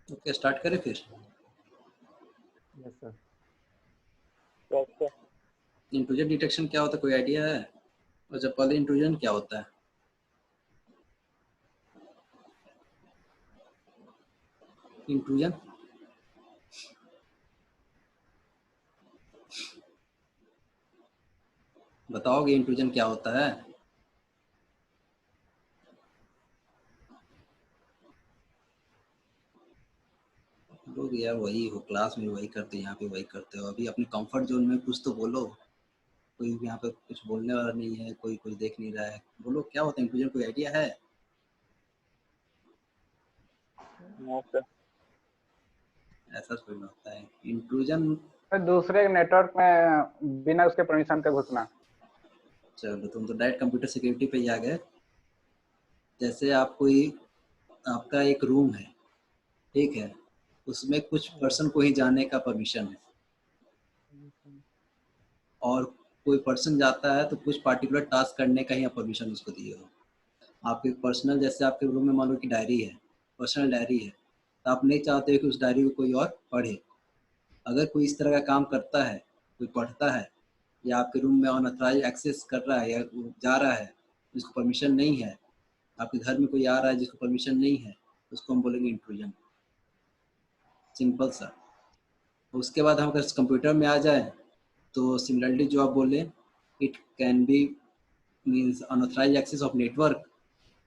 Okay, start करें फिर। Yes sir. कैसे? इंट्रूजन डिटेक्शन क्या होता है, कोई आइडिया है? और जब पहले इंट्रूजन क्या होता है? इंट्रूजन बताओगे इंट्रूजन क्या होता है? लोग यार वही हो, क्लास में वही करते, यहाँ पे वही करते हो। अभी अपने कंफर्ट जोन में कुछ तो बोलो। कोई यहाँ पे कुछ बोलने वाला नहीं है, कोई कुछ देख नहीं रहा है। बोलो क्या होता है इंट्रूजन, कोई आइडिया है? No sir. ऐसा थोड़ी ना होता है इंट्रूजन। दूसरे नेटवर्क में बिना उसके परमिशन के घुसना। चलो तुम तो डायरेक्ट कंप्यूटर सिक्योरिटी पे ही आ गए। जैसे आप कोई, आपका एक रूम है, ठीक है, उसमें कुछ पर्सन को ही जाने का परमिशन है, और कोई पर्सन जाता है तो कुछ पार्टिकुलर टास्क करने का ही आप परमिशन उसको दिए हो। आपके पर्सनल, जैसे आपके रूम में मान लो कि डायरी है, पर्सनल डायरी है, तो आप नहीं चाहते हो कि उस डायरी को कोई और पढ़े। अगर कोई इस तरह का काम करता है, कोई पढ़ता है, या आपके रूम में अनऑथराइज एक्सेस कर रहा है या जा रहा है जिसको परमिशन नहीं है, आपके घर में कोई आ रहा है जिसको परमिशन नहीं है, उसको हम बोलेंगे इंट्रूजन। सिंपल सा। उसके बाद हम अगर कंप्यूटर में आ जाए तो सिमिलरली जो आप बोले, it can be means unauthorise access of network,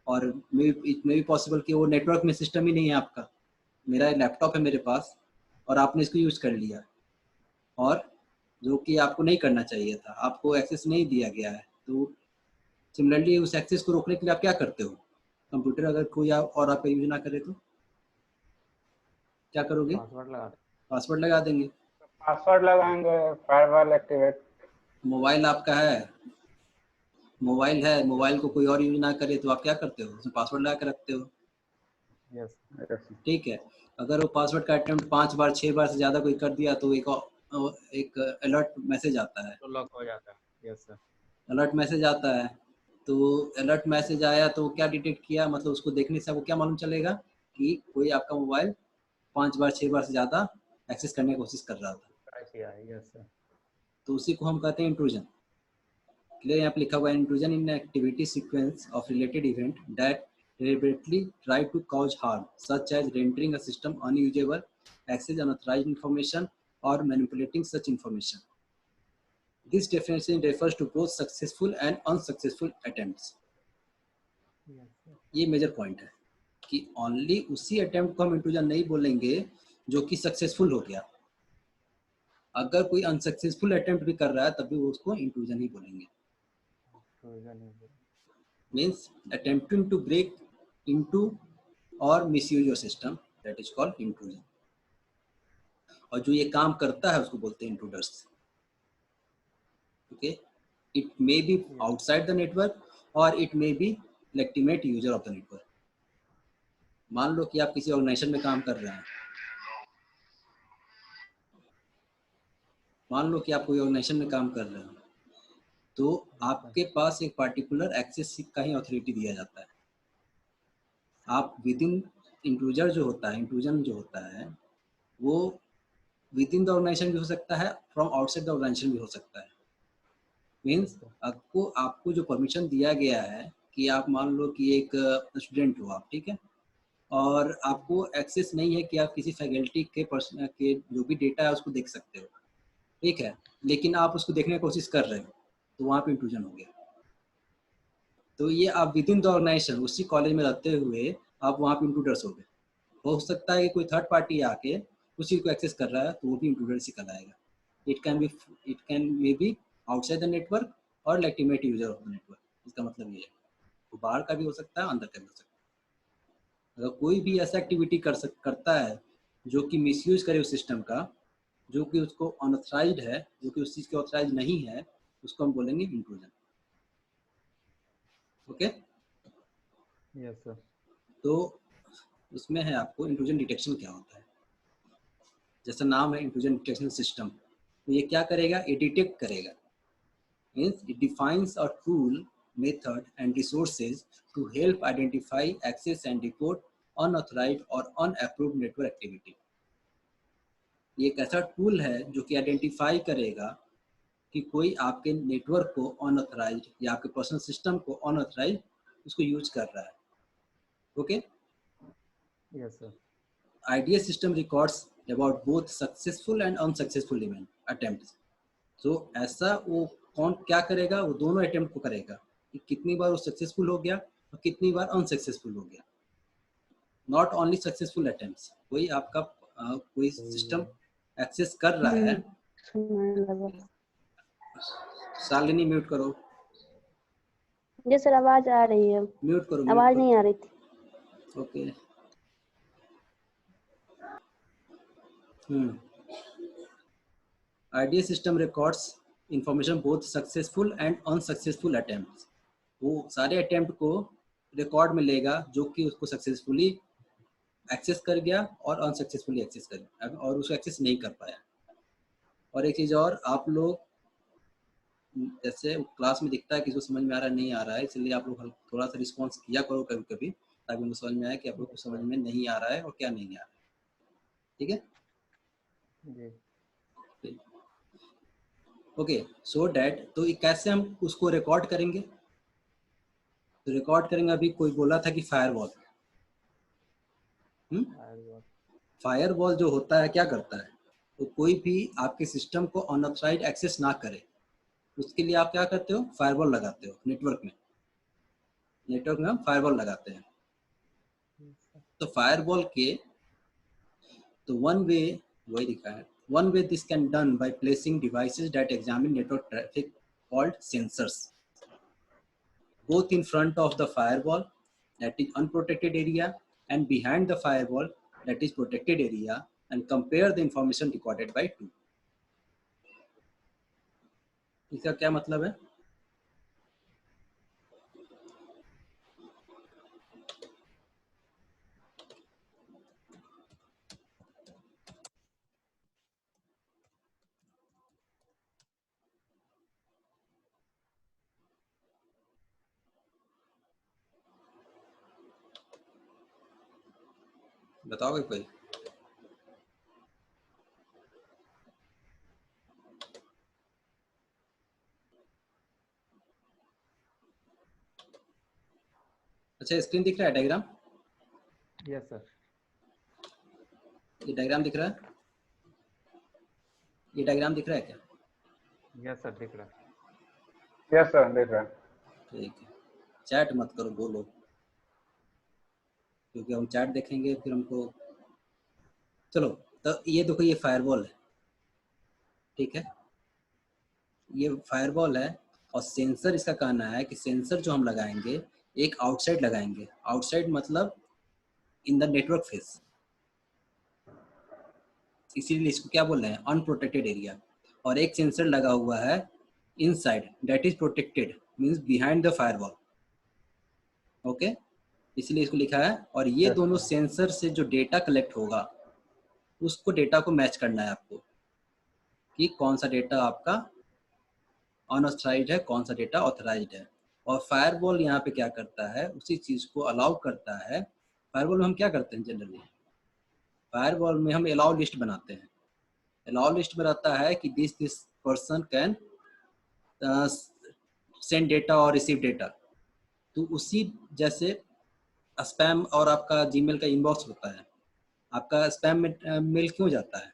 और इट मे बी पॉसिबल कि वो नेटवर्क में सिस्टम ही नहीं है आपका। मेरा लैपटॉप है मेरे पास और आपने इसको यूज कर लिया, और जो कि आपको नहीं करना चाहिए था, आपको एक्सेस नहीं दिया गया है, तो सिमिलरली उस एक्सेस को रोकने के लिए आप क्या करते हो? कंप्यूटर अगर कोई और आपका यूज ना करे तो क्या करोगे? पासवर्ड लगा पासवर्ड लगा देंगे। पासवर्ड लगाएंगे, फायरवॉल एक्टिवेट। मोबाइल आपका है, मोबाइल है, मोबाइल को कोई और यूज ना करे तो आप क्या करते हो? उसमें पासवर्ड लगा कर रखते हो। Yes yes. ठीक है, अगर वो पासवर्ड का अटेम्प्ट 5 बार 6 बार से ज़्यादा कोई कर दिया तो एक अलर्ट मैसेज आता है। तो लॉक हो जाता है। Yes sir. अलर्ट मैसेज आता है, तो अलर्ट मैसेज आया तो क्या डिटेक्ट किया, मतलब उसको देखने से आपको क्या मालूम चलेगा कि कोई आपका मोबाइल 5 बार 6 बार से ज़्यादा एक्सेस करने की कोशिश कर रहा था। Yes sir. तो उसी को हम कहते हैं इंट्रूजन। क्लियर? यहाँ पे लिखा हुआ है intrusion in activity sequence of related event that deliberately try to cause harm, such as rendering a system unusable, access unauthorized information, or manipulating such information. This definition refers to both successful and unsuccessful attempts. ये major point है कि only उसी attempt को हम intrusion नहीं बोलेंगे जो कि सक्सेसफुल हो गया। अगर कोई अनसक्सेसफुल अटेम्प्ट भी कर रहा है तब भी वो उसको इंट्रूजन ही बोलेंगे। Means attempting to break into or misuse your system, that is called intrusion. और जो ये काम करता है उसको बोलते हैं intruders. Okay, it may be outside the network और it may be legitimate user of the network. मान लो कि आप किसी ऑर्गेनाइजेशन में काम कर रहे हैं, मान लो कि आप कोई ऑर्गेनाइजेशन में काम कर रहे हो, तो आपके पास एक पार्टिकुलर एक्सेस का ही अथॉरिटी दिया जाता है। आप विद इन इंट्रूजर जो होता है, इंट्रूजन जो होता है वो विद इन द ऑर्गेनाइजेशन भी हो सकता है, फ्रॉम आउटसाइड द ऑर्गेनाइजेशन भी हो सकता है। मीन्स आपको जो परमिशन दिया गया है कि आप मान लो कि एक स्टूडेंट हो आप, ठीक है, और आपको एक्सेस नहीं है कि आप किसी फैकल्टी के के जो भी डेटा है उसको देख सकते हो, ठीक है, लेकिन आप उसको देखने की कोशिश कर रहे हो, तो वहाँ पे इंट्रूजन हो गया। तो ये आप विद इन द ऑर्गेनाइजेशन उसी कॉलेज में रहते हुए आप वहाँ पे इंट्रूडर्स हो गए। हो सकता है कि कोई थर्ड पार्टी आके उस चीज़ को एक्सेस कर रहा है तो वो भी इंट्रूडर से कहलाएगा। It can may be outside the network और legitimate user of the network. इसका मतलब ये है वो बाहर का भी हो सकता है, अंदर का भी हो सकता है। अगर कोई भी ऐसा एक्टिविटी करता है जो कि मिसयूज करे उस सिस्टम का, जो कि उसको अनऑथराइज्ड है, जो कि उस चीज़ के ऑथराइज नहीं है, उसको हम बोलेंगे इंट्रूजन। Okay, yes sir. तो उसमें है आपको इंट्रूजन डिटेक्शन क्या होता है। जैसा नाम है इंट्रूजन डिटेक्शन सिस्टम, तो ये क्या करेगा, ये डिटेक्ट करेगा। Means it defines a tool, method and resources to help identify, access and report unauthorized और अनअप्रूव्ड नेटवर्क एक्टिविटी। ये एक ऐसा टूल है जो कि आइडेंटिफाई करेगा कि कोई आपके नेटवर्क को अनऑथराइज्ड या आपके पर्सनल सिस्टम को अनऑथराइज्ड उसको यूज कर रहा है। Okay, yes sir. IDS system records about both successful and unsuccessful attempts. So ऐसा वो कौन क्या करेगा, वो दोनों अटेम्प्ट को करेगा कि कितनी बार वो सक्सेसफुल हो गया और कितनी बार अनसक्सेसफुल हो गया। नॉट ओनली सक्सेसफुल अटेम्प्ट्स, कोई आपका कोई सिस्टम एक्सेस कर रहा है। शालिनी म्यूट करो। जी सर, आवाज आ रही है। म्यूट करो, आवाज नहीं आ रही थी। Okay. IDS system records information both successful and unsuccessful attempts. वो सारे अटेम्प्ट को रिकॉर्ड में लेगा जो कि उसको सक्सेसफुली एक्सेस कर गया और अनसक्सेसफुली एक्सेस कर गया और उसको एक्सेस नहीं कर पाया। और एक चीज़ और, आप लोग जैसे क्लास में दिखता है कि जो समझ में आ रहा है नहीं आ रहा है, इसलिए आप लोग थोड़ा सा रिस्पॉन्स किया करो कभी कभी, ताकि मुझे समझ में आए कि आप लोग को समझ में नहीं आ रहा है और क्या नहीं आ रहा है। ठीक है जी। ओके, सो डैट तो कैसे हम उसको रिकॉर्ड करेंगे? तो रिकॉर्ड करेंगे, अभी कोई बोला था कि फायरवॉल। फायरवॉल जो होता है क्या करता है, तो कोई भी आपके सिस्टम को अनऑथराइज्ड एक्सेस ना करे, उसके लिए आप क्या करते हो, फायरवॉल लगाते हो। नेटवर्क में हम फायरवॉल लगाते हैं। तो फायरवॉल के तो वन वे वही दिखा है, one way this can done by placing devices that examine network traffic called sensors both in front of the firewall, that is unprotected area, and behind the firewall, that is protected area, and compare the information recorded by two. इसका क्या मतलब है? बताओगे कोई? अच्छा, screen दिख रहा है, डायग्राम? Yes sir. ये डायग्राम दिख रहा है? ये डायग्राम दिख रहा है क्या? यस सर, दिख रहा है। यस सर, देख रहे हैं। ठीक है, चैट मत करो, बोलो, क्योंकि हम चैट देखेंगे फिर हमको। चलो, तो ये देखो, ये फायरवॉल है, ठीक है, ये फायरवॉल है। और सेंसर, इसका कहना है कि सेंसर जो हम लगाएंगे एक आउटसाइड लगाएंगे। आउटसाइड मतलब इन द नेटवर्क फेस, इसीलिए इसको क्या बोल रहे हैं, अनप्रोटेक्टेड एरिया। और एक सेंसर लगा हुआ है inside, that is protected, means behind the firewall. Okay, इसलिए इसको लिखा है। और ये दोनों सेंसर से जो डेटा कलेक्ट होगा उसको डेटा को मैच करना है आपको, कि कौन सा डेटा आपका अनऑथराइज्ड है, कौन सा डेटा ऑथराइज्ड है। और फायरवॉल यहाँ पे क्या करता है, उसी चीज़ को अलाउ करता है। फायरवॉल में हम क्या करते हैं जनरली, फायरवॉल में हम अलाउ लिस्ट बनाते हैं। अलाउ लिस्ट में रहता है कि this person can send data और रिसीव डेटा। तो उसी जैसे स्पैम और आपका जीमेल का इनबॉक्स होता है, आपका स्पैम में मेल क्यों जाता है,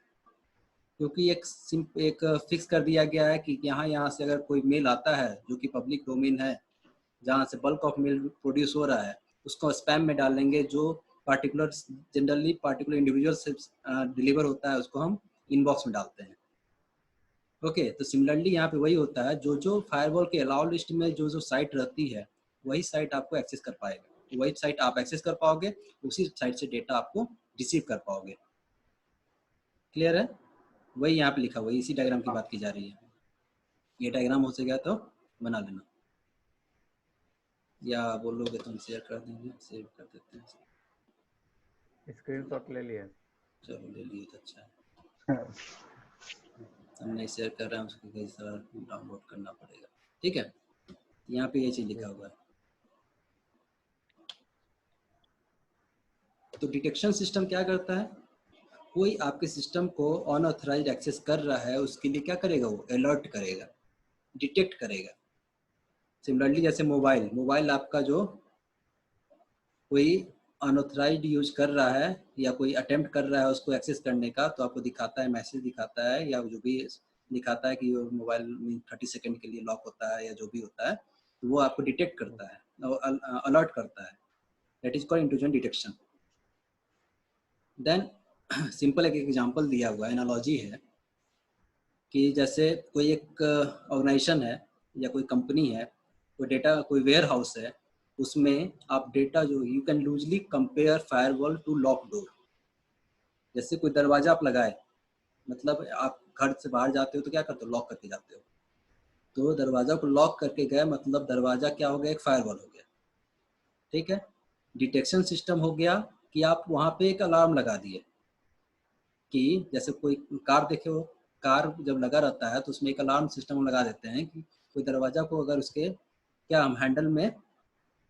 क्योंकि एक फिक्स कर दिया गया है कि यहाँ से अगर कोई मेल आता है जो कि पब्लिक डोमेन है, जहाँ से बल्क ऑफ मेल प्रोड्यूस हो रहा है, उसको स्पैम में डालेंगे। जो जनरली पार्टिकुलर इंडिविजुअल से डिलीवर होता है उसको हम इनबॉक्स में डालते हैं। ओके, तो सिमिलरली यहाँ पे वही होता है, जो फायरवॉल के अलाउ लिस्ट में जो साइट रहती है वही साइट आपको एक्सेस कर पाएगा, वही साइट आप एक्सेस कर पाओगे, उसी साइट से डेटा आपको रिसीव कर पाओगे। क्लियर है? वही यहाँ पे लिखा हुआ है, इसी डायग्राम की बात की जा रही है। ये डायग्राम हो सकेगा तो बना लेना, या बोलोगे तो हम शेयर कर देंगे, सेव कर देते हैं। स्क्रीनशॉट ले लिया। चलो, ले लिए तो अच्छा है। हम नहीं शेयर कर रहे हैं, उसको कई सारा डाउनलोड करना पड़ेगा। ठीक है, यहाँ पे ये चीज़ लिखा हुआ है। तो डिटेक्शन सिस्टम क्या करता है, कोई आपके सिस्टम को अनऑथराइज्ड एक्सेस कर रहा है उसके लिए क्या करेगा, वो अलर्ट करेगा, डिटेक्ट करेगा। सिमिलरली जैसे मोबाइल आपका जो कोई अनऑथराइज्ड यूज कर रहा है या कोई अटेम्प्ट कर रहा है उसको एक्सेस करने का, तो आपको दिखाता है, मैसेज दिखाता है या जो भी दिखाता है कि मोबाइल 30 सेकंड के लिए लॉक होता है या जो भी होता है, तो वो आपको डिटेक्ट करता है और अलर्ट करता है। That is called intrusion detection. Then simple एक एग्जांपल दिया हुआ है, एनालॉजी है कि जैसे कोई एक ऑर्गेनाइजेशन है या कोई कंपनी है, कोई डेटा, कोई वेयर हाउस है, उसमें आप डेटा जो you can loosely compare firewall to lock door. जैसे कोई दरवाजा आप लगाए, मतलब आप घर से बाहर जाते हो तो क्या करते हो, लॉक करके जाते हो, तो दरवाजा को लॉक करके गए मतलब दरवाजा क्या हो गया, एक फायरवॉल हो गया। ठीक है, डिटेक्शन सिस्टम हो गया कि आप वहाँ पे एक अलार्म लगा दिए कि जैसे कोई कार देखे हो, कार जब लगा रहता है तो उसमें एक अलार्म सिस्टम लगा देते हैं कि कोई दरवाजा को अगर उसके क्या हम हैंडल में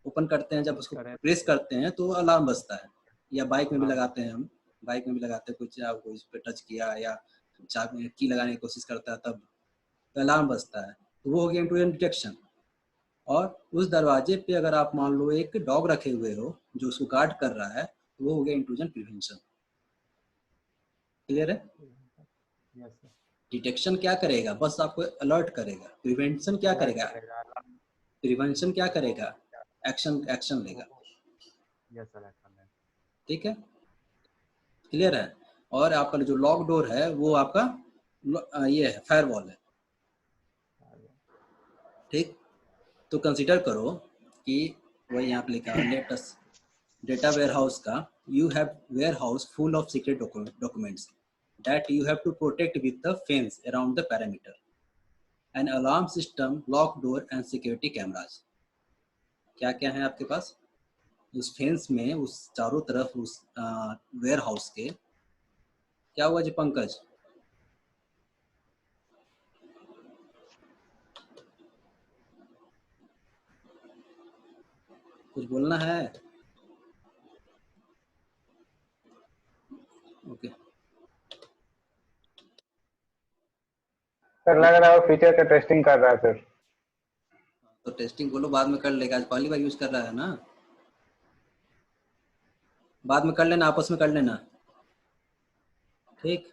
ओपन करते हैं, जब उसको प्रेस करते हैं तो अलार्म बजता है। या बाइक में भी लगाते हैं, हम बाइक में भी लगाते हैं, कुछ कोई उस पर टच किया या चाबी की लगाने की कोशिश करता है तब अलार्म बजता है, तो वो हो गया इंट्रूजन डिटेक्शन। और उस दरवाजे पे अगर आप मान लो एक डॉग रखे हुए हो जो उसको गार्ड कर रहा है, तो वो हो गया इंट्रूजन प्रिवेंशन। क्लियर है? Yes sir. डिटेक्शन क्या करेगा, बस आपको अलर्ट करेगा। प्रिवेंशन क्या करेगा, प्रिवेंशन क्या करेगा, एक्शन लेगा। यस सर, एक्शन है। ठीक है, क्लियर है? और आपका जो लॉक डोर है वो आपका ये है, फायरवॉल है। ठीक, तो कंसीडर करो कि वही यहाँ पे लिखा है, लेटेस्ट डेटा वेयरहाउस का, you have warehouse full of secret documents that you have to protect with the fence around the perimeter, an alarm system, lock door and security cameras। क्या क्या है आपके पास उस फेंस में, उस चारों तरफ उस वेयर हाउस के? क्या हुआ जी पंकज? कुछ बोलना है? ओके सर लग रहा है वो फीचर का टेस्टिंग कर रहा है सर। तो टेस्टिंग बोलो, बाद में कर लेगा, आज पहली बार यूज कर रहा है ना, बाद में कर लेना, आपस में कर लेना। ठीक,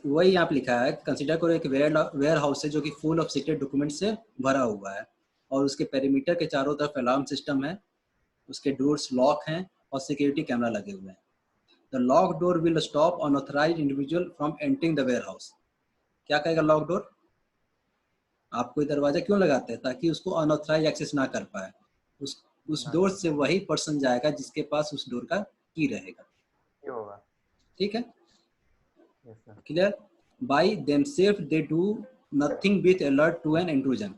वही यहाँ पे लिखा है, कंसीडर करो एक वेयर हाउस है जो कि फुल ऑफ सीक्रेट डॉक्यूमेंट से भरा हुआ है और उसके पेरीमीटर के चारों तरफ अलार्म सिस्टम है, उसके डोर्स लॉक हैं और सिक्योरिटी कैमरा लगे हुए हैं। The lock door will stop unauthorized individual from entering the warehouse. क्या कहेगा लॉक डोर? आप कोई दरवाजा क्यों लगाते हैं? ताकि उसको अनऑथराइज एक्सेस ना कर पाए। उस डोर से वही पर्सन जाएगा जिसके पास उस डोर का की रहेगा। ठीक है, clear? By themselves they do nothing with alert to an intrusion.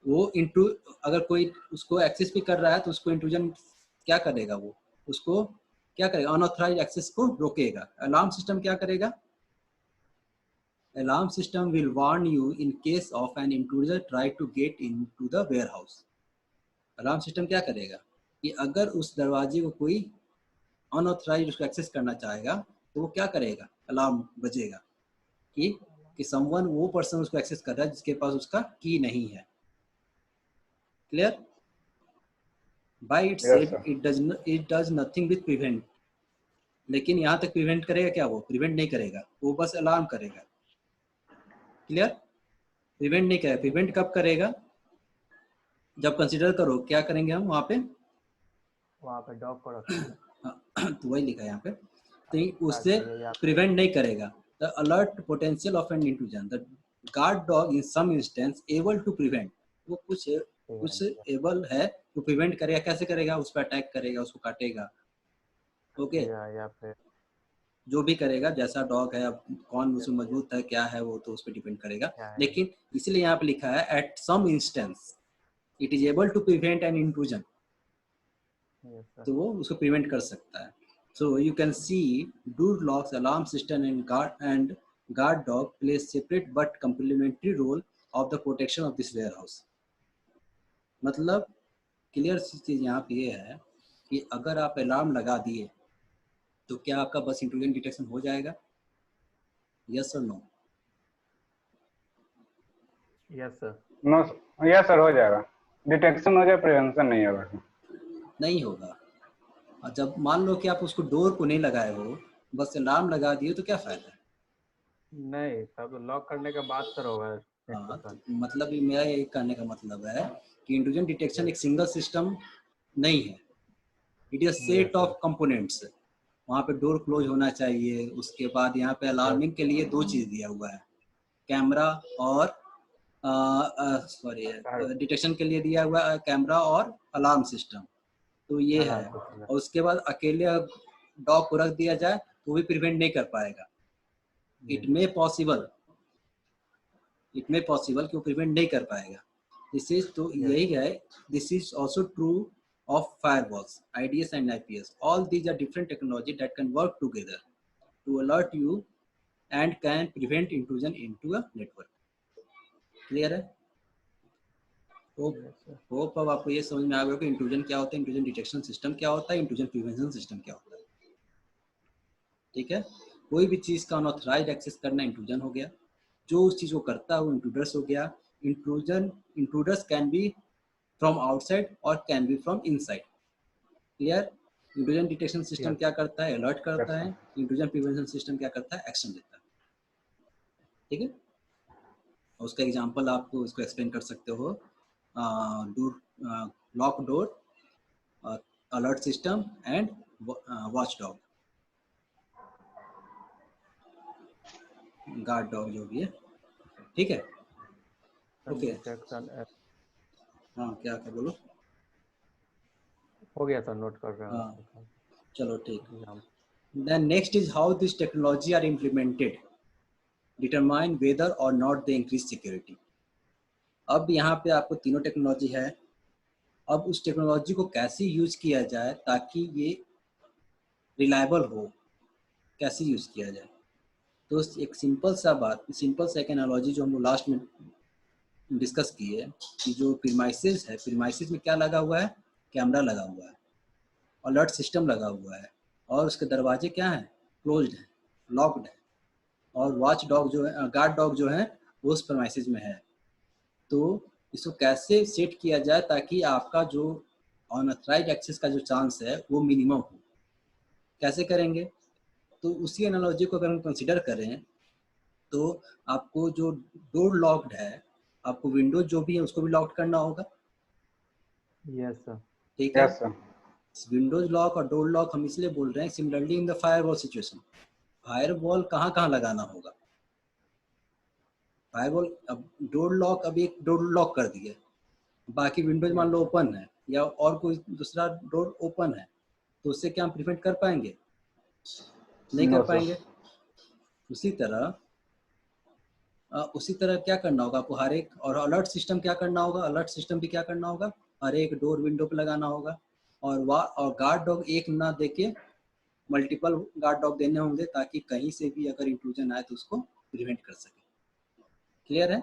वो अगर कोई उसको एक्सेस भी कर रहा है तो उसको इंट्रूजन क्या करेगा, वो उसको क्या करेगा, अनऑथराइज एक्सेस को रोकेगा। अलार्म सिस्टम क्या करेगा? Alarm system will warn you in case of an intruder try to get into the warehouse। Alarm system क्या करेगा कि अगर उस दरवाजे को कोई अनऑथराइज उसको एक्सेस करना चाहेगा तो वो क्या करेगा, अलार्म बजेगा कि समवन, वो पर्सन उसको एक्सेस कर रहा है जिसके पास उसका की नहीं है। Clear? By itself it does nothing with prevent. लेकिन यहाँ तक प्रिवेंट करेगा क्या? वो प्रिवेंट नहीं करेगा, वो बस अलार्म करेगा। क्लियर? प्रिवेंट नहीं करेगा। प्रिवेंट कब करेगा? जब कंसीडर करो क्या करेंगे हम वहाँ पे डॉग को रखेंगे। तो वही लिखा है यहाँ पे, तो उससे प्रिवेंट नहीं करेगा। The alert potential of an intrusion, the guard dog in some instance able to prevent. वो कुछ एबल है तो प्रिवेंट करेगा। कैसे करेगा? उस पर अटैक करेगा, उसको काटेगा। ओके, जो भी करेगा, जैसा डॉग है, अब कौन उसमें मजबूत है क्या है वो तो उस पर डिपेंड करेगा। लेकिन इसलिए यहाँ पे लिखा है at some instance it is able to prevent an intrusion, तो वो उसको प्रिवेंट कर सकता है। So you can see door locks, alarm system and guard dog play separate but complementary role of the protection of this warehouse. मतलब clear चीज यहाँ पे ये है कि अगर आप अलार्म लगा दिए तो क्या आपका बस इंट्रूजन डिटेक्शन हो जाएगा? यस और no? Yes sir. No, yes sir, हो जाएगा। डिटेक्शन हो जाए, प्रिवेंशन नहीं होगा। नहीं होगा। और जब मान लो कि आप उसको डोर को नहीं लगाए हो, बस अलार्म लगा दिए, तो क्या फायदा है? नहीं, तब लॉक करने के बाद सर होगा। हाँ, तो मतलब ये मेरा ये कहने का मतलब है कि इंट्रूजन डिटेक्शन एक सिंगल सिस्टम नहीं है, it is set of components. वहाँ पे डोर क्लोज होना चाहिए, उसके बाद यहाँ पे अलार्मिंग के लिए 2 चीज़ दिया हुआ है, कैमरा और सॉरी डिटेक्शन के लिए दिया हुआ है कैमरा और अलार्म सिस्टम। तो ये है। और उसके बाद अकेले डॉग को रख दिया जाए तो भी प्रिवेंट नहीं कर पाएगा। इट मे पॉसिबल कि वो प्रिवेंट नहीं कर पाएगा। दिस इज तो यही है। This is also true of firewalls, IDS and IPS. All these are different technology that can work together to alert you and can prevent intrusion into a network. Clear है? Hope अब आपको ये समझ में आ गया कि इंट्रूजन क्या होता है, इंट्रूजन डिटेक्शन सिस्टम क्या होता है, इंट्रूजन प्रिवेंशन सिस्टम क्या होता है। ठीक है? कोई भी चीज़ का अनऑथराइज्ड एक्सेस करना इंट्रूजन हो गया। जो उस चीज़ को करता है वो इंट्रूडर्स हो गया। Intruders can be from outside और can be from inside. Clear? Intrusion detection system क्या करता है? अलर्ट करता है। इंट्रूजन प्रिवेंशन सिस्टम क्या करता है? एक्शन लेता है। ठीक है? उसका एग्जांपल आपको इसको एक्सप्लेन कर सकते हो, lock door, alert system and watch dog, guard dog जो भी है। ठीक है? ओके। हाँ, क्या बोलो? हो गया सर, नोट कर रहा हूँ। हाँ, चलो ठीक। Then next is how this technology are implemented determine whether or not they increase security. अब यहाँ पे आपको तीनों टेक्नोलॉजी है। अब उस टेक्नोलॉजी को कैसे यूज किया जाए ताकि ये रिलायबल हो, कैसे यूज किया जाए? तो एक सिंपल सा एक एनालॉजी जो हम लोग लास्ट में डिस्कस किए कि जो प्रीमाइसेस है, प्रीमाइसेस में क्या लगा हुआ है? कैमरा लगा हुआ है, अलर्ट सिस्टम लगा हुआ है, और उसके दरवाजे क्या हैं? क्लोज्ड हैं, लॉक्ड है, और वॉच डॉग जो है, गार्ड डॉग जो है, वो उस प्रीमाइसेस में है। तो इसको कैसे सेट किया जाए ताकि आपका जो अनऑथराइज्ड एक्सेस का जो चांस है वो मिनिमम हो? कैसे करेंगे? तो उसी एनालॉजी को अगर हम कंसिडर करें तो आपको जो डोर लॉक्ड है, आपको विंडो जो भी है उसको भी लॉक करना होगा। Yes sir. ठीक है? Yes sir. विंडोज लॉक और डोर लॉक हम इसलिए बोल रहे हैं, similarly in the firewall situation, firewall कहाँ लगाना होगा? फायरवॉल, अब डोर लॉक, अब एक डोर लॉक कर दिए, बाकी विंडोज मान लो ओपन है या और कोई दूसरा डोर ओपन है, तो उससे क्या हम प्रिवेंट कर पाएंगे? नहीं कर पाएंगे। उसी तरह क्या करना होगा आपको? हर एक, और अलर्ट सिस्टम क्या करना होगा? अलर्ट सिस्टम भी क्या करना होगा? हर एक डोर विंडो पे लगाना होगा, और गार्ड डॉग एक ना देके मल्टीपल गार्ड डॉग देने होंगे ताकि कहीं से भी अगर इंट्रूजन आए तो उसको प्रिवेंट कर सके। क्लियर है?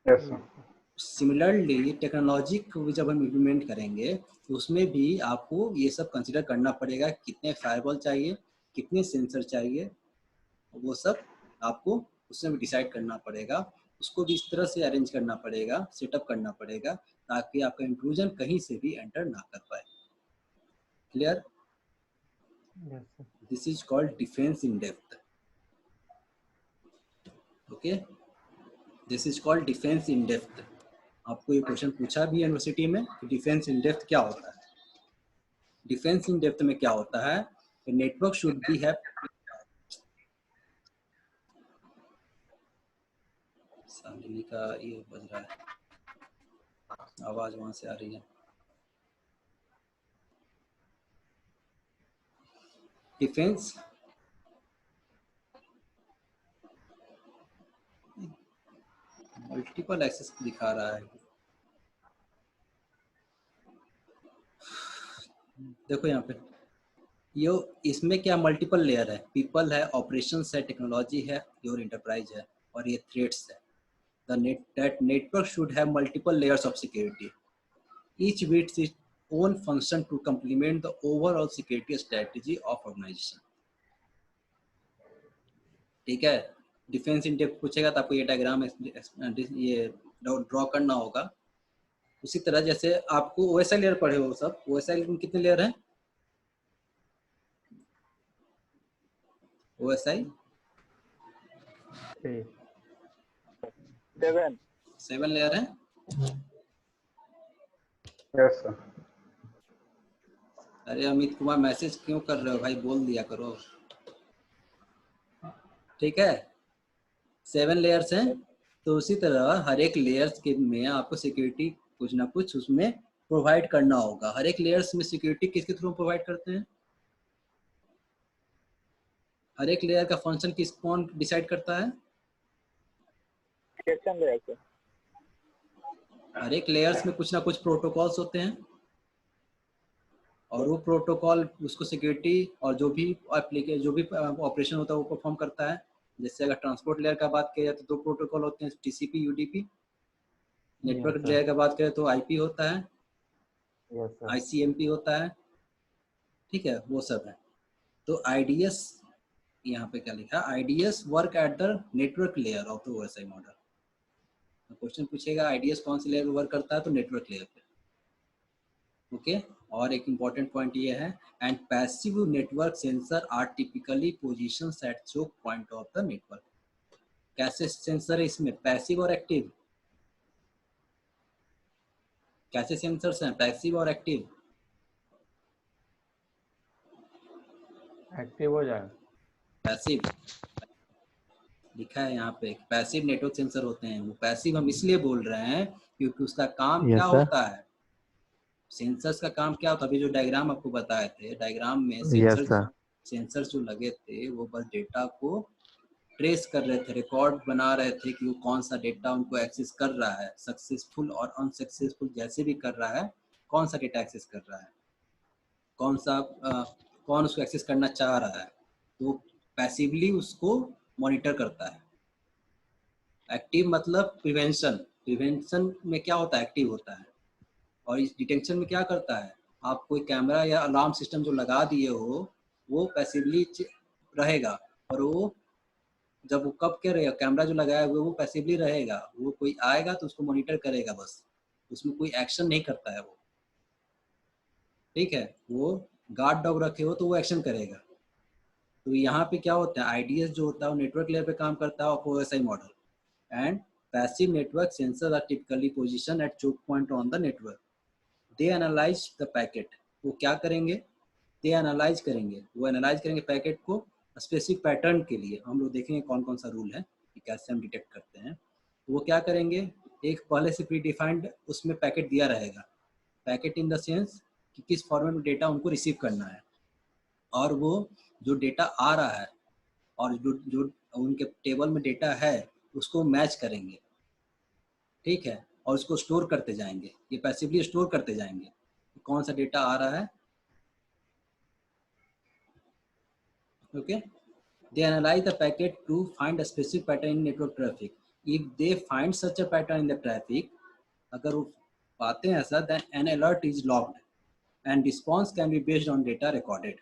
Yes sir. सिमिलरली टेक्नोलॉजी को जब हम इम्प्लीमेंट करेंगे तो उसमें भी आपको ये सब कंसिडर करना पड़ेगा, कितने फायरवॉल चाहिए, कितने सेंसर चाहिए, वो सब आपको उसमें भी डिसाइड करना पड़ेगा। उसको भी इस तरह से अरेंज करना पड़ेगा, सेटअप करना पड़ेगा ताकि आपका इंट्रूजन कहीं से भी एंटर ना कर पाए। Clear? This is called defence in depth. Okay, this is called defence in depth. आपको ये क्वेश्चन पूछा भी यूनिवर्सिटी में कि डिफेंस इन डेप्थ क्या होता है। डिफेंस इन डेप्थ में क्या होता है? Network should be have, Shalini का ये बज रहा है, आवाज वहां से आ रही है। डिफेंस मल्टीपल एक्सेस दिखा रहा है। देखो यहाँ पे ये, इसमें क्या मल्टीपल लेयर है? पीपल है, ऑपरेशंस है, टेक्नोलॉजी है, योर इंटरप्राइज है, और ये थ्रेट्स है। The network should have multiple layers of security, each with own function to complement the overall security strategy of organization. ठीक है, डिफेंस इन डेप्थ पूछेगा तो आपको ये डायग्राम ये ड्रॉ करना होगा। उसी तरह जैसे आपको ओएसआई लेयर पढ़े हो सब, ओएसआई में कितने लेयर हैं? ओएसआई 7 लेयर है। Yes sir. अरे अमित कुमार मैसेज क्यों कर रहे हो भाई, बोल दिया करो। ठीक है, 7 लेयर्स हैं। तो उसी तरह हर एक लेयर्स के में आपको सिक्योरिटी कुछ ना कुछ उसमें प्रोवाइड करना होगा। हर एक लेयर्स में सिक्योरिटी किसके थ्रू प्रोवाइड करते हैं? हर एक लेयर का फंक्शन कौन डिसाइड करता है? हर एक लेयर्स में कुछ ना कुछ प्रोटोकॉल्स होते हैं और वो प्रोटोकॉल उसको सिक्योरिटी और जो भी ऑपरेशन होता है वो परफॉर्म करता है। जैसे अगर ट्रांसपोर्ट लेयर का बात किया जाए तो 2 प्रोटोकॉल होते हैं, टीसीपी यूडीपी। नेटवर्क लेयर का बात करें तो आईपी होता है, आईसीएमपी होता है। ठीक है, वो सब है। तो आईडीएस यहाँ पे क्या लिखा है? IDs work at the network layer of the OSI model. Question पूछेगा आईडीएस कौन सी लेयर पे वर्क करता है, तो नेटवर्क लेयर पे। ओके, और एक इम्पॉर्टेंट पॉइंट ये है, and passive network sensor are typically positions at choke point of the network. कैसे सेंसर है इसमें, पैसिव और एक्टिव? कैसे सेंसर्स हैं, पैसिव और एक्टिव? एक्टिव हो जाएगा। पैसिव लिखा है यहाँ पे, पैसिव नेटवर्क सेंसर होते हैं। वो पैसिव हम इसलिए बोल रहे हैं क्योंकि उसका काम क्या होता है, सेंसर्स का काम क्या होता है? अभी जो डायग्राम आपको बताए थे, डायग्राम में सेंसर्स जो लगे थे वो बस डेटा को ट्रेस कर रहे थे, रिकॉर्ड बना रहे थे कि वो कौन सा डेटा उनको एक्सेस कर रहा है, सक्सेसफुल और अनसक्सेसफुल जैसे भी कर रहा है, कौन सा डेटा एक्सेस कर रहा है, कौन उसको एक्सेस करना चाह रहा है, तो पैसिवली उसको मॉनिटर करता है। एक्टिव मतलब प्रिवेंशन में क्या होता है, एक्टिव होता है। और इस डिटेक्शन में क्या करता है, आप कोई कैमरा या अलार्म सिस्टम जो लगा दिए हो वो पैसिवली रहेगा, और वो जब वो कब क्या रहेगा, कैमरा जो लगाया हुआ है वो पैसिवली रहेगा, वो कोई आएगा तो उसको मॉनिटर करेगा बस, उसमें कोई एक्शन नहीं करता है वो। ठीक है, वो गार्ड डॉग रखे हो तो वो एक्शन करेगा। तो यहाँ पे क्या होता है, आईडीएस जो होता है वो नेटवर्क लेयर पे काम करता है of OSI model, and passive network sensor are typically position at choke point on the network. They analyse the packet. वो क्या करेंगे, दे एनालाइज करेंगे, वो एनालाइज करेंगे पैकेट को स्पेसिफिक पैटर्न के लिए। हम लोग देखेंगे कौन कौन सा रूल है कि कैसे हम डिटेक्ट करते हैं। तो वो क्या करेंगे, एक पहले से प्री डिफाइंड उसमें पैकेट दिया रहेगा, पैकेट इन द सेंस कि किस फॉर्मेट में डेटा उनको रिसीव करना है, और वो जो डेटा आ रहा है और जो उनके टेबल में डेटा है उसको मैच करेंगे। ठीक है, और उसको स्टोर करते जाएंगे, ये पैसिवली स्टोर करते जाएंगे कौन सा डेटा आ रहा है। Okay, they analyze the packet to find a specific pattern in network traffic. If they find such a pattern in the traffic, अगर वो पाते हैं ऐसा, then an alert is logged and response can be based on data recorded.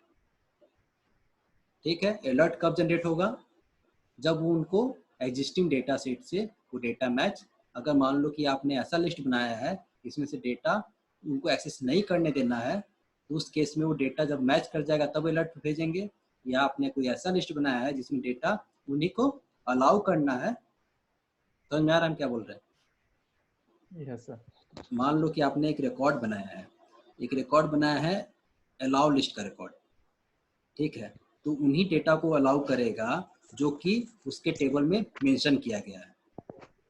ठीक है, alert कब generate होगा, जब वो उनको एग्जिस्टिंग डेटा सेट से वो डेटा मैच, अगर मान लो कि आपने ऐसा लिस्ट बनाया है इसमें से डेटा उनको एक्सेस नहीं करने देना है, तो उस केस में वो डेटा जब मैच कर जाएगा तब अलर्ट भेजेंगे। या आपने कोई ऐसा लिस्ट बनाया है जिसमें डेटा उन्हीं को अलाउ करना है, तो समझ में आ रहा है हम क्या बोल रहे हैं? Yes sir. मान लो कि आपने एक रिकॉर्ड बनाया है, अलाउ लिस्ट का रिकॉर्ड। ठीक है, तो उन्हीं डेटा को अलाउ करेगा जो कि उसके टेबल में मेंशन किया गया है।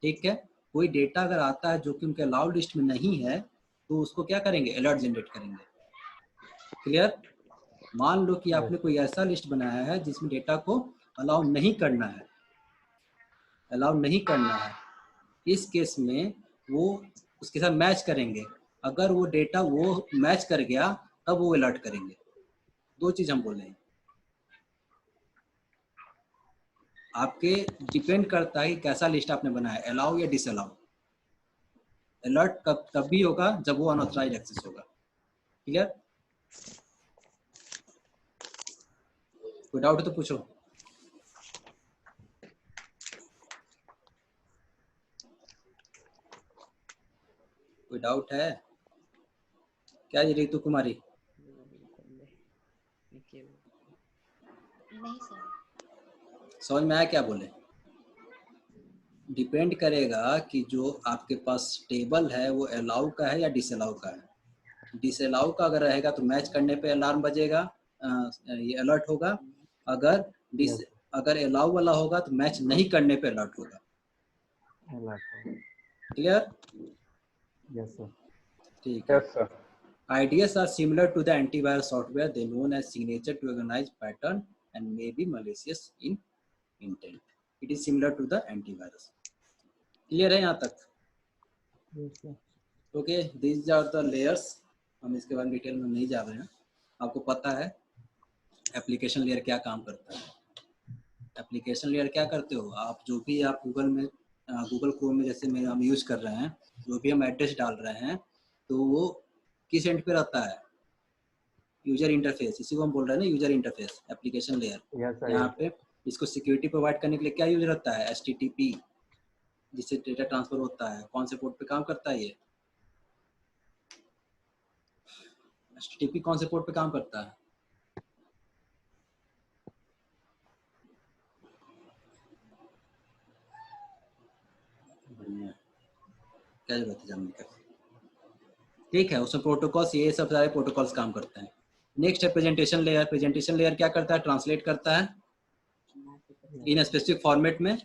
ठीक है, कोई डेटा अगर आता है जो कि उनके अलाउ लिस्ट में नहीं है तो उसको क्या करेंगे, अलर्ट जनरेट करेंगे। क्लियर? मान लो कि आपने कोई ऐसा लिस्ट बनाया है जिसमें डेटा को अलाउ नहीं करना है, इस केस में वो उसके साथ मैच करेंगे। अगर वो डेटा वो मैच कर गया तब वो अलर्ट करेंगे। 2 चीज हम बोले, आपके डिपेंड करता है कैसा लिस्ट आपने बनाया, अलाउ या डिसअलाउ। अलर्ट कब भी होगा जब वो अनऑथराइज्ड एक्सेस होगा। क्लियर? कोई डाउट तो पूछो। कोई डाउट है क्या जी रितु कुमारी? नहीं सर। समझ में आया क्या बोले? डिपेंड करेगा कि जो आपके पास टेबल है वो अलाउ का है या डिसअलाउ का है। डिसअलाउ का अगर रहेगा तो मैच करने पे अलार्म बजेगा, ये अलर्ट होगा। अगर अगर अलाउ वाला होगा तो मैच नहीं करने पे अलर्ट होगा। क्लियर? Yes sir. ठीक है। Yes sir. IDS are similar to the antivirus software. They known as signature to organize pattern and may be malicious in intent. It is similar to the antivirus. Clear है यहाँ तक? Okay, these are the layers. हम इसके बाद detail में नहीं जा रहे हैं। आपको पता है एप्लीकेशन लेयर क्या काम करता है। एप्लीकेशन लेयर क्या करते हो आप? जो भी आप गूगल क्रोम में जैसे हम यूज कर रहे हैं, जो भी हम एड्रेस डाल रहे हैं तो वो किस एंड पे रहता है? User interface. इसी को हम बोल रहे हैं ना यूजर इंटरफेस, एप्लीकेशन लेयर। यहाँ पे इसको सिक्योरिटी प्रोवाइड करने के लिए क्या यूज रहता है? HTTP, जिससे डेटा ट्रांसफर होता है। कौन से पोर्ट पे काम करता है ये? HTTP कौन से पोर्ट पे काम करता है? क्या जरूरत है जानने का? ठीक है, उसमें प्रोटोकॉल्स, ये सब सारे प्रोटोकॉल्स काम करते हैं। नेक्स्ट है प्रेजेंटेशन लेयर। प्रेजेंटेशन लेयर क्या करता है? ट्रांसलेट करता है इन स्पेसिफिक फॉर्मेट में।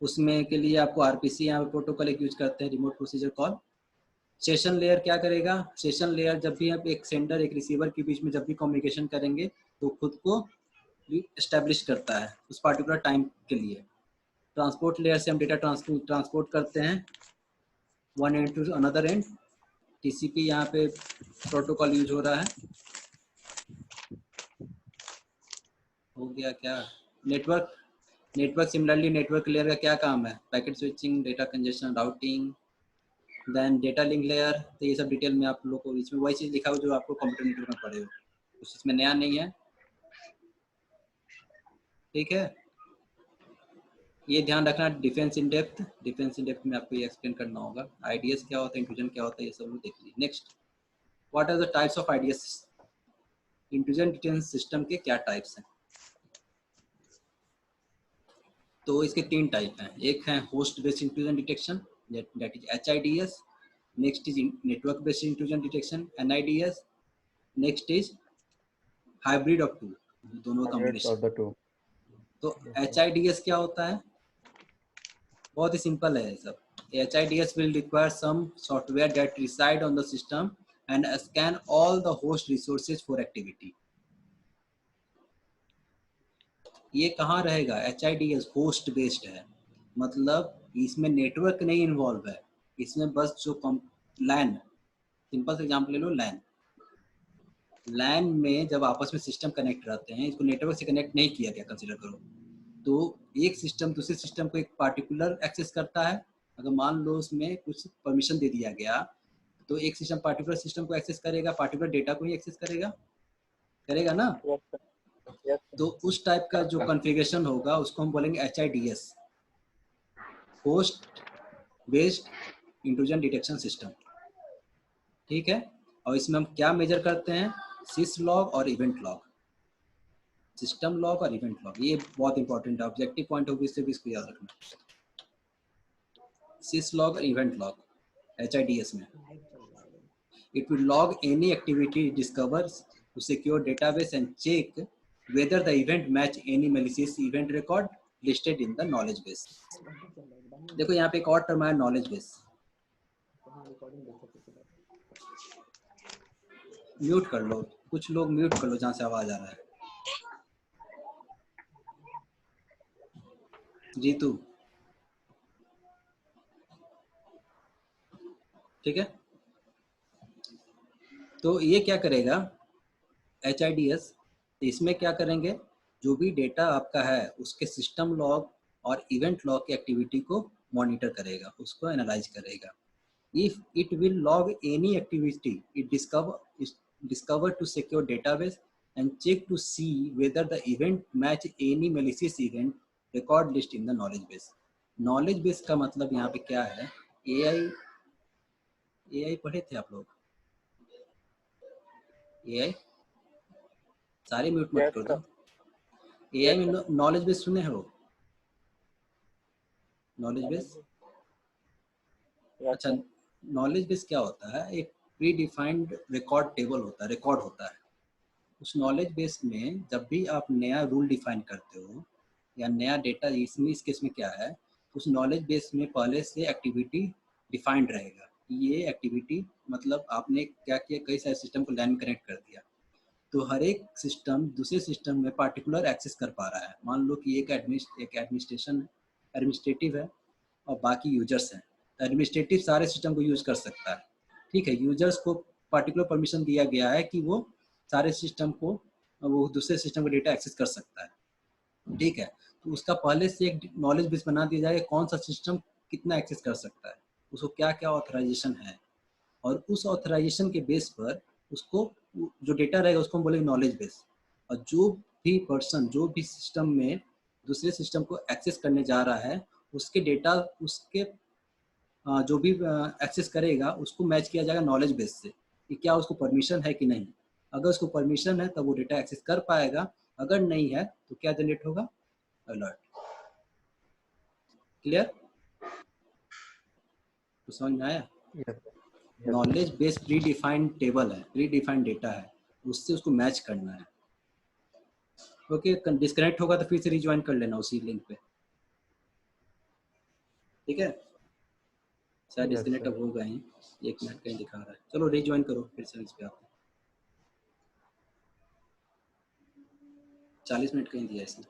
उसमें के लिए आपको RPC यहाँ पे प्रोटोकॉल एक यूज करते हैं, remote procedure call. Session layer क्या करेगा? सेशन लेयर जब भी आप एक सेंडर एक रिसीवर के बीच में जब भी कम्युनिकेशन करेंगे तो खुद को एस्टेब्लिश करता है उस पार्टिकुलर टाइम के लिए। ट्रांसपोर्ट लेयर से हम डेटा ट्रांसपोर्ट करते हैं one end to another end. TCP यहाँ पे प्रोटोकॉल यूज हो रहा है। हो गया क्या? नेटवर्क सिमिलरली नेटवर्क लेयर का क्या काम है? Packet switching, data congestion, routing, then data link layer. तो ये सब डिटेल में आप लोगों को इसमें वही चीज़ लिखा हो जो आपको कंप्यूटर नेटवर्क में पढ़े हो, कुछ इसमें नया नहीं है। ठीक है, ये ध्यान रखना। डिफेंस इन डेप्थ में आपको ये एक्सप्लेन करना होगा। IDS क्या होता है, इंट्रूजन क्या होता है, ये सब लोग देख लीजिए। Next, what are the types of IDS? Intrusion detection system के क्या टाइप्स हैं? तो इसके 3 टाइप हैं। एक है host based intrusion detection, that is HIDS। Next is network based intrusion detection, NIDS। Next is hybrid of two, दोनों combination. तो HIDS क्या होता है? बहुत ही सिंपल है सब। HIDS will require some software that reside on the system and scan all the host resources for activity. ये कहाँ रहेगा? HIDS होस्ट बेस्ड है, मतलब इसमें नेटवर्क नहीं इन्वॉल्व है। इसमें बस जो LAN, सिंपल से एग्जाम्पल ले लो, LAN में जब आपस में सिस्टम कनेक्ट रहते हैं, इसको नेटवर्क से कनेक्ट नहीं किया गया कंसिडर करो, तो एक सिस्टम दूसरे सिस्टम को एक पार्टिकुलर एक्सेस करता है। अगर मान लो उसमें कुछ परमिशन दे दिया गया तो एक सिस्टम पार्टिकुलर सिस्टम को एक्सेस करेगा, पार्टिकुलर डेटा को ही एक्सेस करेगा ना। तो उस टाइप का जो कॉन्फ़िगरेशन होगा उसको हम बोलेंगे HIDS, host based intrusion detection system. ठीक है, और इसमें हम क्या मेजर करते हैं? सिस लॉग और इवेंट लॉग, सिस्टम लॉग और इवेंट लॉग। ये बहुत इंपॉर्टेंट है, ऑब्जेक्टिव पॉइंट ऑफ व्यू से भी इसको याद रखना। सिस लॉग और इवेंट लॉग HIDS में, it will log any activity it discovers to secure database and check whether the event match any malicious event record listed in the knowledge base. देखो यहाँ पे एक और टर्म है नॉलेज बेस। म्यूट कर लो, कुछ लोग म्यूट कर लो जहाँ से आवाज आ रहा है। जीतू, ठीक है। तो ये क्या करेगा HIDS? इसमें क्या करेंगे? जो भी डेटा आपका है उसके सिस्टम लॉग और इवेंट लॉग की एक्टिविटी को मॉनिटर करेगा, उसको एनालाइज करेगा। if it will log any activity it discover to secure database and check to see whether the event match any malicious event record list in the knowledge base. knowledge base का मतलब यहाँ पे क्या है? AI पढ़े थे आप लोग? AI सारे म्यूट मत कर दो। AI में नॉलेज बेस सुने हो? नॉलेज बेस, अच्छा, नॉलेज बेस क्या होता है? एक प्री डिफाइंड रिकॉर्ड टेबल होता है, रिकॉर्ड होता है। उस नॉलेज बेस में जब भी आप नया रूल डिफाइन करते हो या नया डेटा, इसमें इस केस में क्या है, उस नॉलेज बेस में पहले से एक्टिविटी डिफाइंड रहेगा। ये एक्टिविटी मतलब आपने क्या किया, कई सारे सिस्टम को लाइन में कनेक्ट कर दिया, तो हर एक सिस्टम दूसरे सिस्टम में पार्टिकुलर एक्सेस कर पा रहा है। मान लो कि एक एडमिनिस्ट्रेटिव है और बाकी यूजर्स हैं। एडमिनिस्ट्रेटिव सारे सिस्टम को यूज कर सकता है, ठीक है। यूजर्स को पार्टिकुलर परमिशन दिया गया है कि वो सारे सिस्टम को, वो दूसरे सिस्टम का डेटा एक्सेस कर सकता है, ठीक है। तो उसका पहले से एक नॉलेज बेस बना दिया जाएगा, कौन सा सिस्टम कितना एक्सेस कर सकता है, उसको क्या क्या ऑथराइजेशन है, और उस ऑथराइजेशन के बेस पर उसको जो डेटा रहेगा उसको हम बोलेंगे नॉलेज बेस। और जो भी पर्सन जो भी सिस्टम में दूसरे सिस्टम को एक्सेस करने जा रहा है, उसके डेटा, उसके जो भी एक्सेस करेगा उसको मैच किया जाएगा नॉलेज बेस से कि क्या उसको परमिशन है कि नहीं। अगर उसको परमिशन है तब वो डेटा एक्सेस कर पाएगा, अगर नहीं है तो क्या जनरेट होगा, अलर्ट। क्लियर? तो समझ में आया? Knowledge base pre defined table है, प्री डिफाइंड डेटा है, उससे उसको मैच करना है। ओके, डिस्कनेक्ट होगा तो फिर से रिज्वाइन कर लेना उसी लिंक पे, ठीक है। शायद डिस्कनेक्ट अब होगा ही, 1 मिनट कहीं दिखा रहा है। चलो रिज्वाइन करो फिर से इस पे आप। 40 मिनट कहीं दिया इसने।